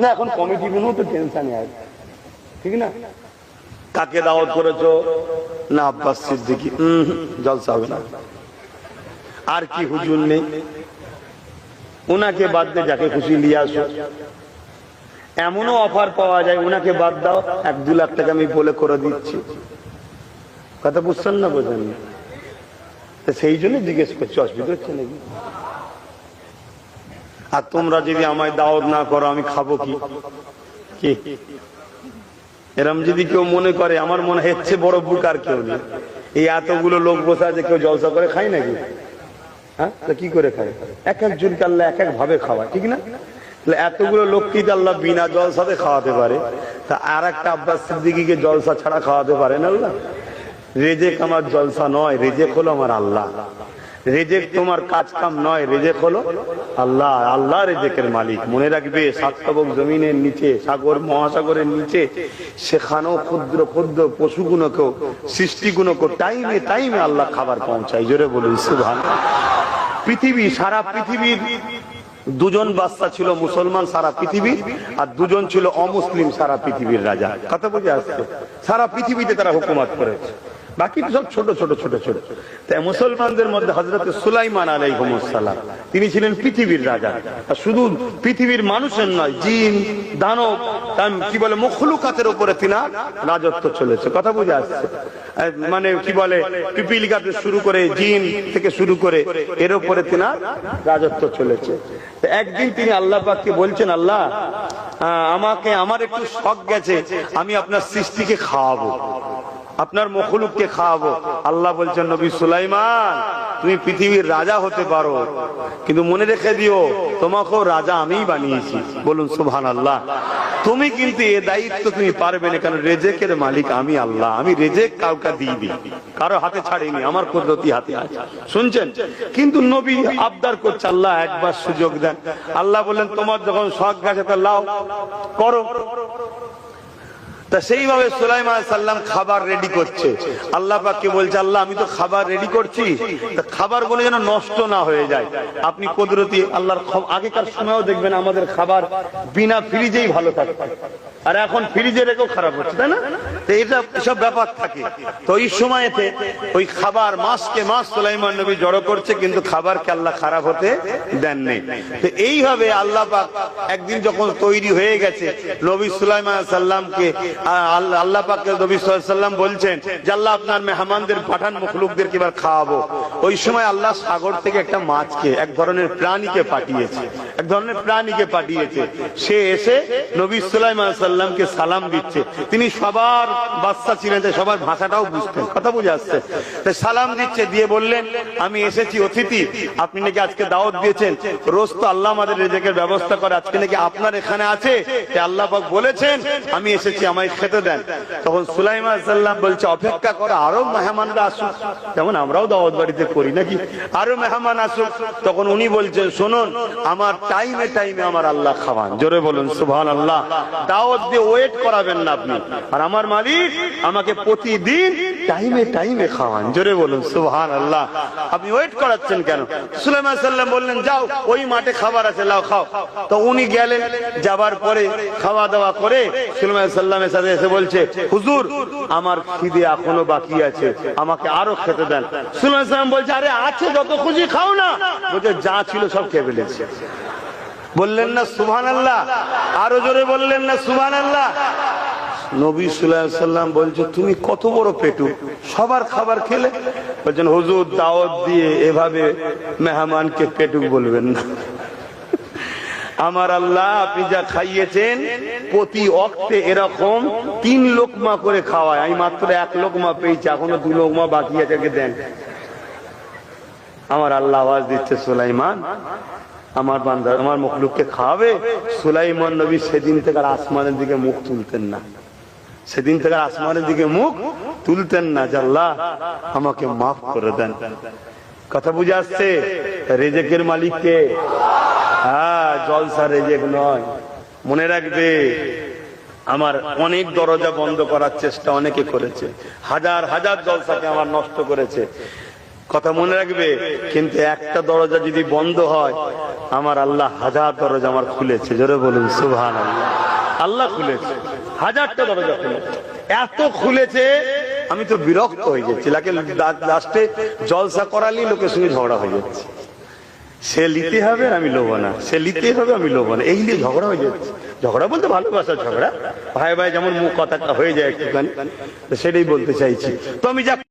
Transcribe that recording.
না, এখন কমিটি গুলো তো টেনশনে আছে, ঠিক না? কাকে দাওয়াত করেছো? না আব্বাস সিদ্দিকী, জলসা হবে না। আর কি হুজুর নেই? ওনাকে বাদ দিয়ে যাকে খুশি নিয়ে আসো। এমনও অফার পাওয়া যায়, ওনাকে বাদ দাও, 1-2 লাখ টাকা আমি বলে করে দিচ্ছি। কথা বুঝছেন না? বোঝেন না? সেই জন্য জিজ্ঞেস করছি, অসুবিধা হচ্ছে নাকি? আর তোমরা যদি আমায় দাওয়াত না করো আমি খাবো কি? এরম যদি কেউ মনে করে, আমার মনে হচ্ছে বড় বুকার কেউ নেই। এই এতগুলো লোক বসে আছে, কেউ জলসা করে খায় নাকি? হ্যাঁ, কি করে খায়? এক একজনকে আল্লাহ এক এক ভাবে খাওয়ায়, ঠিক না? এতগুলো লোককে আল্লাহ বিনা জলসাতে খাওয়াতে পারে, তা আর একটা আব্বাস সিদ্দিকীকে জলসা ছাড়া খাওয়াতে পারে না আল্লাহ? রেজেক আমার জলসা নয়, রেজেক হলো আমার আল্লাহ। রেজেক তোমার কাজ কাম নয়, রেজেক হলো আল্লাহ। আল্লাহ রেজেকের মালিক। মনে রাখবে, সাতবক জমিনের নিচে, সাগর মহাসাগরের নিচে, সেখানেও ক্ষুদ্র ক্ষুদ্র পশুগুলোকেও, সৃষ্টিগুলোকেও টাইমে টাইমে আল্লাহ খাবার পৌঁছায়। জোরে বলুন সুবহানাল্লাহ। পৃথিবী, সারা পৃথিবীর 2জন বাদশা ছিল মুসলমান সারা পৃথিবী, আর 2জন ছিল অমুসলিম সারা পৃথিবীর রাজা। কথা বুঝে আসছে? সারা পৃথিবীতে তারা হুকুমত করেছে, বাকি সব ছোট ছোট ছোট ছোট। তাই মুসলমানদের মধ্যে হযরত সুলাইমান আলাইহিস সালাম, তিনি ছিলেন পৃথিবীর রাজা। আর শুধু পৃথিবীর মানুষের নয়, জিন, দানব, কি বলে, মখলুকাতের উপরে তিনার রাজত্ব চলেছে। কথা বুঝে আসছে? মানে কি বলে, পিপিলিকাতে শুরু করে, জিন থেকে শুরু করে, এর উপরে তিনার রাজত্ব চলেছে। একদিন তিনি আল্লাহ পাককে বলছেন, আল্লাহ আমাকে, আমার একটু শখ গেছে, আমি আপনার সৃষ্টিকে খাওয়াবো, আপনার মখলুককে খাওয়াবো। আল্লাহ বলছেন, নবী সুলাইমান, তুমি পৃথিবীর রাজা হতে পারো, কিন্তু মনে রেখে দিও, তোমাকেও রাজা আমিই বানিয়েছি। বলুন সুবহানাল্লাহ। তুমি কিন্তু এ দায়িত্ব তুমি পারবে না, কারণ রেজেকের মালিক আমি আল্লাহ। আমি রেজেক কাউকে দিয়ে দিই, কারো হাতে ছাড়িনি, আমার কুদরতি হাতে আছে। শুনছেন? কিন্তু নবী আবদার করছে, আল্লাহ একবার সুযোগ দেন। আল্লাহ বললেন, তোমার যখন শখ গেছে তা লাও, করো। তা সেইভাবে সুলাইমান আলাইহিস সালাম খাবার রেডি করছে। আল্লাহ পাককে বলছে, আল্লাহ আমি তো খাবার রেডি করছি, তা খাবার বলে যেন নষ্ট না হয়ে যায়। আপনি কুদরতি আল্লাহর। আগেকার সময়ও দেখবেন আমাদের খাবার বিনা ফ্রিজেই ভালো থাকে, আর এখন ফ্রিজে রেখেও খারাপ হচ্ছে, তাই না? তো এটা সব ব্যাপার থাকে। তো ওই সময়তে ওই খাবার মাসকে মাস সুলাইমান নবী জড়ো করছে, কিন্তু খাবারকে আল্লাহ খারাপ হতে দেননি। তো এইভাবে আল্লাহ পাক একদিন যখন তৈরি হয়ে গেছে, নবী সুলাইমান আলাইহিস সালামকে আল্লাহ পাক নবী সাল্লাল্লাহু আলাইহি ওয়াসাল্লাম বলছেন যে, আল্লাহ আপনার মেহমানদের পাঠান, মখলুকদেরকে এবার খাওয়াবো। ওই সময় আল্লাহ সাগর থেকে একটা মাছকে, এক ধরনের প্রাণীকে পাঠিয়েছে, এক ধরনের প্রাণীকে পাঠিয়েছে। সে এসে নবী সুলাইমান আলাইহিস সালামকে সালাম দিচ্ছে। তিনি সবার বাদশা ছিলেন, সবার ভাষাটাও বুঝতেন। কথা বুঝে আসছে? সালাম দিচ্ছে, দিয়ে বললেন, আমি এসেছি অতিথি, আপনি নাকি আজকে দাওয়াত দিয়েছেন। রোজ তো আল্লাহ আমাদের রিজিকের ব্যবস্থা করে, আজকে নাকি আপনার এখানে আছে, আল্লাহ পাক বলেছেন আমি এসেছি, আমায় খেতে দেন। তখন সুলাইমান আলাইহিস সালাম বলছে, অপেক্ষা করো, আরো মেহমানরা আসুক, যেমন আমরাও দাওয়াত বাড়িতে করি নাকি, আরো মেহমান আসুক। তখন উনি বলছেন, শুনুন, আমার টাইমে টাইমে আমার আল্লাহ খাওয়ান। জোরে বলুন সুবহানাল্লাহ। দাওয়াত দিয়ে ওয়েট করাবেন না আপনি, আর আমার মালিক আমাকে প্রতিদিন টাইমে টাইমে খাওয়ান। জোরে বলুন সুবহানাল্লাহ। আপনি ওয়েট করাচ্ছেন কেন? সুলাইমান আলাইহিস সালাম বললেন, যাও, ওই মাঠে খাবার আছে, লাও খাও। তো উনি গেলেন, যাবার পরে খাওয়া দাওয়া করে সুলাইমান আলাইহিস সালামের সাথে এসে বলছে, হুজুর আমার খিদে এখনো বাকি আছে, আমাকে আরো খেতে দেন। সুলাইমান আলাইহিস সালাম বলছে, আরে আছে, যত খুশি খাও না। বলছে, যা ছিল সব খেয়ে ফেলেছে। বললেন না সুবহানাল্লাহ? আরো জোরে বললেন না সুবহানাল্লাহ? নবী সাল্লাল্লাহু আলাইহি ওয়াসাল্লাম বলছে, তুমি কত বড় পেটু, সবার খাবার খেলে? বলছেন, হুজুর দাওয়াত দিয়ে এভাবে মেহমানকে পেটুক বলবেন না। আমার আল্লাহ আপনি যা খাইয়েছেন, প্রতি ওয়াক্তে এরকম 3 লোকমা করে খাওয়ায়। আমি মাত্র 1 লোকমা পেয়েছি, এখনো 2 লোকমা বাকি আছে, দেন। আমার আল্লাহ আওয়াজ দিচ্ছে, সুলাইমান আমার বান্দা, আমার মখলুককে খাওয়াবে। সুলাইমান নবী সেদিন থেকে আর আসমানের দিকে মুখ তুলতেন না, সেদিন থেকে আসমানের দিকে মুখ তুলতেন না, যে আল্লাহ আমাকে মাফ করে দেন। কথা বুঝে আসছে? রেজেকের মালিককে, হ্যাঁ, জলসা রেজেক নয়। মনে রাখবে, আমার অনেক দরজা বন্ধ করার চেষ্টা অনেকে করেছে, হাজার হাজার জলসাকে আমার নষ্ট করেছে। কথা মনে রাখবে, কিন্তু একটা দরজা যদি বন্ধ হয়, আমার আল্লাহ হাজার দরজা আমার খুলেছে, জোরে বলুন সুবহানাল্লাহ। আল্লাহ খুলেছে হাজারটা দরজা খুলেছে, এত খুলেছে আমি তো বিরক্ত হয়ে যাচ্ছি। লাস্টে জলসা করালি লোকের সঙ্গে ঝগড়া হয়ে যাচ্ছে, সে নিতে হবে আমি লোভ না, সে নিতে হবে আমি লোভ না, এই নিয়ে ঝগড়া হয়ে যাচ্ছে। ঝগড়া বলতে ভালোবাসার ঝগড়া, ভাই ভাই যেমন মুখ কথাটা হয়ে যায় একটুখানি, সেটাই বলতে চাইছি। তো আমি যা